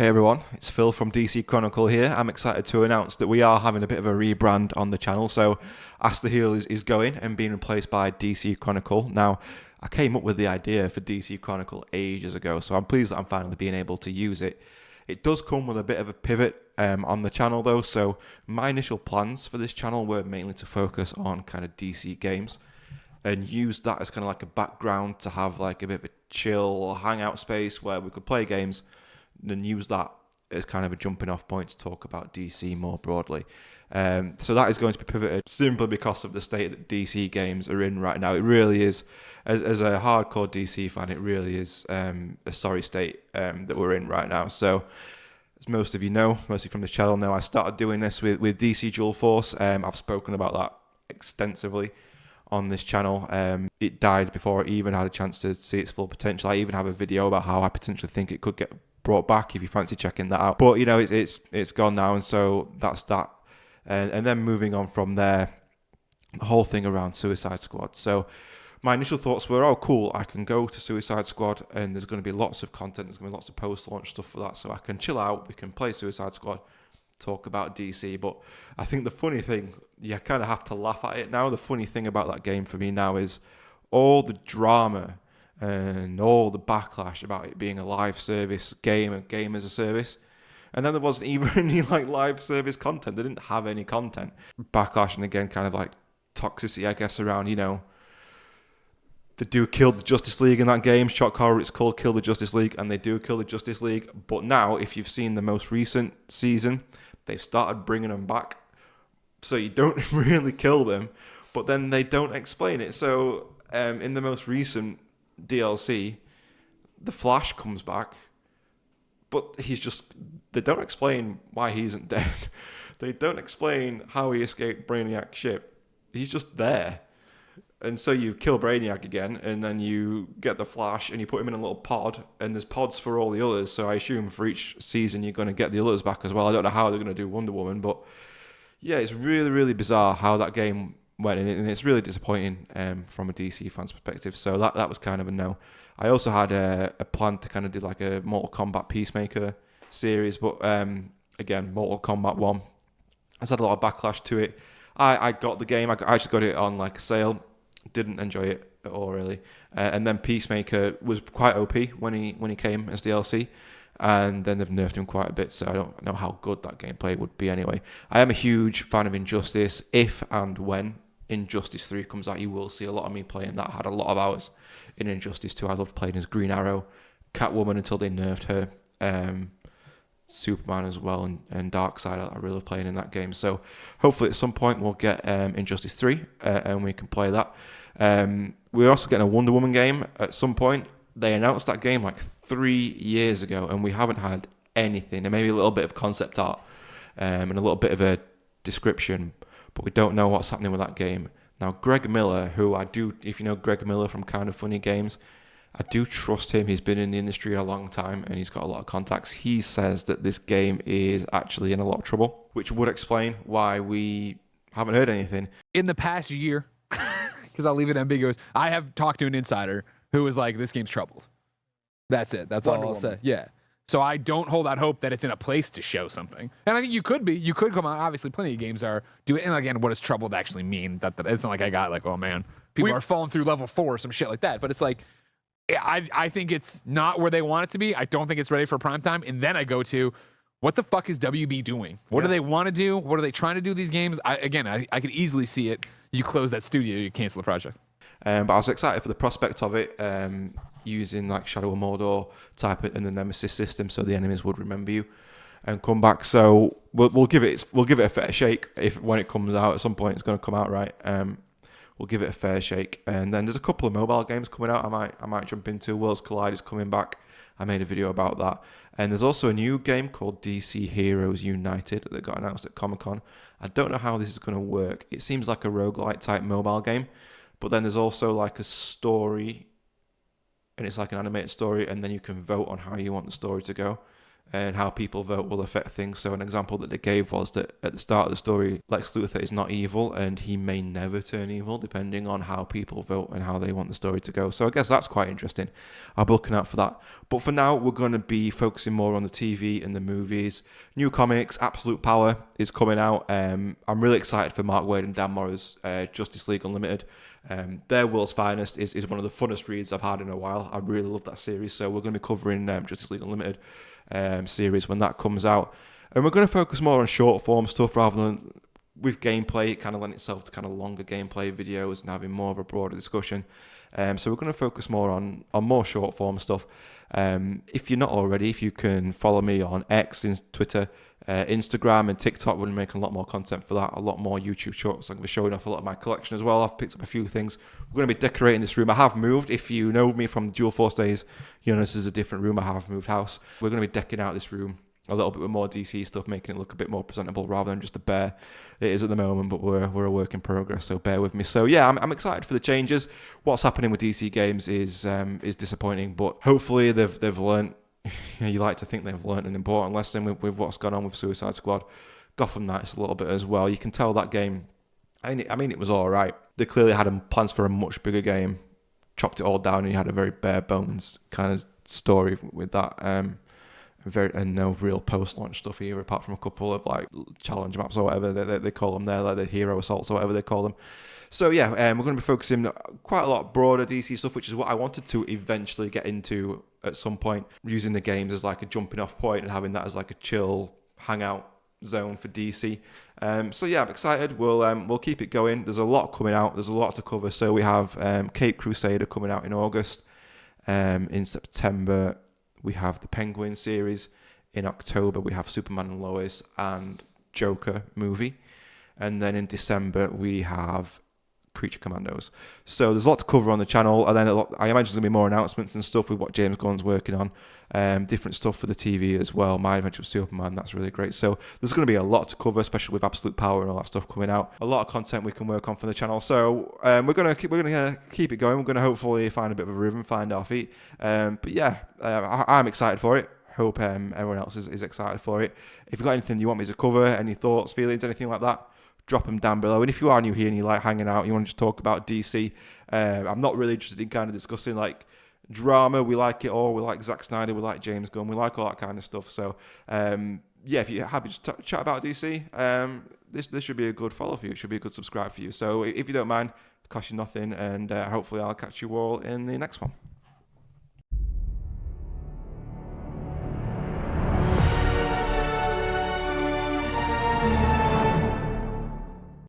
Hey everyone, it's Phil from DC Chronicle here. I'm excited to announce that we are having a bit of a rebrand on the channel. So Ask the Heel is going and being replaced by DC Chronicle. Now, I came up with the idea for DC Chronicle ages ago, so I'm pleased that I'm finally being able to use it. It does come with a bit of a pivot on the channel though, so my initial plans for this channel were mainly to focus on kind of DC games and use that as kind of like a background to have like a bit of a chill or hangout space where we could play games, then use that as kind of a jumping off point to talk about DC more broadly. So that is going to be pivoted simply because of the state that DC games are in right now. It really is, as a hardcore DC fan, it really is a sorry state that we're in right now. So as most of you know, mostly from this channel know, I started doing this with DC Dual Force. I've spoken about that extensively on this channel. It died before I even had a chance to see its full potential. I even have a video about how I potentially think it could get brought back if you fancy checking that out. But you know, it's gone now, and so that's that. And then moving on from there, the whole thing around Suicide Squad. So my initial thoughts were, oh cool, I can go to Suicide Squad and there's going to be lots of content, there's going to be lots of post-launch stuff for that, so I can chill out, we can play Suicide Squad, talk about DC. But I think the funny thing, you kind of have to laugh at it now, the funny thing about that game for me now is all the drama and all the backlash about it being a live service game, a game as a service. And then there wasn't even any like live service content. They didn't have any content. Backlash, and again, kind of like toxicity, I guess, around, you know, they do kill the Justice League in that game. Shock horror, it's called Kill the Justice League, and they do kill the Justice League. But now, if you've seen the most recent season, they've started bringing them back. So you don't really kill them, but then they don't explain it. So in the most recent DLC, the Flash comes back, but they don't explain why he isn't dead. They don't explain how he escaped Brainiac's ship. He's just there. And so you kill Brainiac again, and then you get the Flash, and you put him in a little pod, and there's pods for all the others, so I assume for each season you're going to get the others back as well. I don't know how they're going to do Wonder Woman, but yeah, it's really, really bizarre how that game went, and it's really disappointing from a DC fan's perspective, so that was kind of a no. I also had a plan to kind of do like a Mortal Kombat Peacemaker series, but again, Mortal Kombat 1 has had a lot of backlash to it. I got the game, I actually got it on like a sale, didn't enjoy it at all really, and then Peacemaker was quite OP when he came as DLC, and then they've nerfed him quite a bit, so I don't know how good that gameplay would be anyway. I am a huge fan of Injustice. If and when Injustice 3 comes out, you will see a lot of me playing that. I had a lot of hours in Injustice 2. I loved playing as Green Arrow, Catwoman until they nerfed her, Superman as well, and Darkseid. I really love playing in that game. So hopefully at some point we'll get Injustice 3 and we can play that. We're also getting a Wonder Woman game at some point. They announced that game like 3 years ago, and we haven't had anything, and maybe a little bit of concept art and a little bit of a description, but we don't know what's happening with that game. Now, Greg Miller, who I do, if you know Greg Miller from Kind of Funny Games, I do trust him. He's been in the industry a long time and he's got a lot of contacts. He says that this game is actually in a lot of trouble, which would explain why we haven't heard anything. In the past year, because I'll leave it ambiguous, I have talked to an insider who was like, this game's troubled. That's it. That's all I'll say. Yeah. So I don't hold out hope that it's in a place to show something. And I think you could be. You could come out. Obviously, plenty of games are doing. And again, what does troubled actually mean? That it's not like I got like, oh man, people are falling through level 4 or some shit like that. But it's like, I think it's not where they want it to be. I don't think it's ready for prime time. And then I go to, what the fuck is WB doing? What do they want to do? What are they trying to do these games? I could easily see it. You close that studio, you cancel the project. But I was excited for the prospect of it, using like Shadow of Mordor type in the Nemesis system, so the enemies would remember you and come back. So we'll give it a fair shake. If when it comes out at some point, it's going to come out right. We'll give it a fair shake. And then there's a couple of mobile games coming out. I might jump into. Worlds Collide is coming back. I made a video about that. And there's also a new game called DC Heroes United that got announced at Comic-Con. I don't know how this is going to work. It seems like a roguelite type mobile game, but then there's also like a story, and it's like an animated story, and then you can vote on how you want the story to go. and how people vote will affect things. So an example that they gave was that at the start of the story, Lex Luthor is not evil, and he may never turn evil depending on how people vote and how they want the story to go. So I guess that's quite interesting. I'll be looking out for that. But for now, we're going to be focusing more on the TV and the movies. New comics, Absolute Power is coming out. I'm really excited for Mark Waid and Dan Morris' Justice League Unlimited. Their World's Finest is one of the funnest reads I've had in a while. I really love that series. So we're going to be covering Justice League Unlimited series when that comes out. And we're going to focus more on short form stuff rather than with gameplay. It kind of lends itself to kind of longer gameplay videos and having more of a broader discussion. So we're going to focus more on more short form stuff. If you're not already, if you can follow me on X, Twitter, Instagram and TikTok, we're making a lot more content for that, a lot more YouTube shorts. I'm going to be showing off a lot of my collection as well. I've picked up a few things. We're going to be decorating this room. I have moved. If you know me from the Dual Force days, you know this is a different room. I have moved house. We're going to be decking out this room a little bit with more DC stuff, making it look a bit more presentable rather than just the bear it is at the moment, but we're a work in progress, so bear with me. So yeah, I'm excited for the changes. What's happening with DC games is disappointing, but hopefully they've learned. You like to think they've learned an important lesson with what's gone on with Suicide Squad. Gotham Knights a little bit as well. You can tell that game, I mean it was all right. They clearly had plans for a much bigger game, chopped it all down, and you had a very bare bones kind of story with that. And no real post-launch stuff here, apart from a couple of like challenge maps or whatever they call them there, like the hero assaults or whatever they call them. So yeah, we're going to be focusing quite a lot broader DC stuff, which is what I wanted to eventually get into at some point, using the games as like a jumping off point and having that as like a chill hangout zone for DC. So yeah, I'm excited. We'll keep it going. There's a lot coming out. There's a lot to cover. So we have Cape Crusader coming out in August. In September, we have the Penguin series. In October, we have Superman and Lois and Joker movie. And then in December, we have Creature Commandos. So there's a lot to cover on the channel. And then I imagine there's going to be more announcements and stuff with what James Gunn's working on. Different stuff for the TV as well. My Adventure with Superman, that's really great. So there's going to be a lot to cover, especially with Absolute Power and all that stuff coming out. A lot of content we can work on for the channel. So we're going to keep it going. We're going to hopefully find a bit of a rhythm, find our feet. But yeah, I'm excited for it. Hope everyone else is excited for it. If you've got anything you want me to cover, any thoughts, feelings, anything like that, drop them down below. And if you are new here and you like hanging out, you want to just talk about DC, I'm not really interested in kind of discussing like drama. We like it all. We like Zack Snyder. We like James Gunn. We like all that kind of stuff. So yeah, if you're happy to chat about DC, this should be a good follow for you. It should be a good subscribe for you. So if you don't mind, it costs you nothing. And hopefully I'll catch you all in the next one.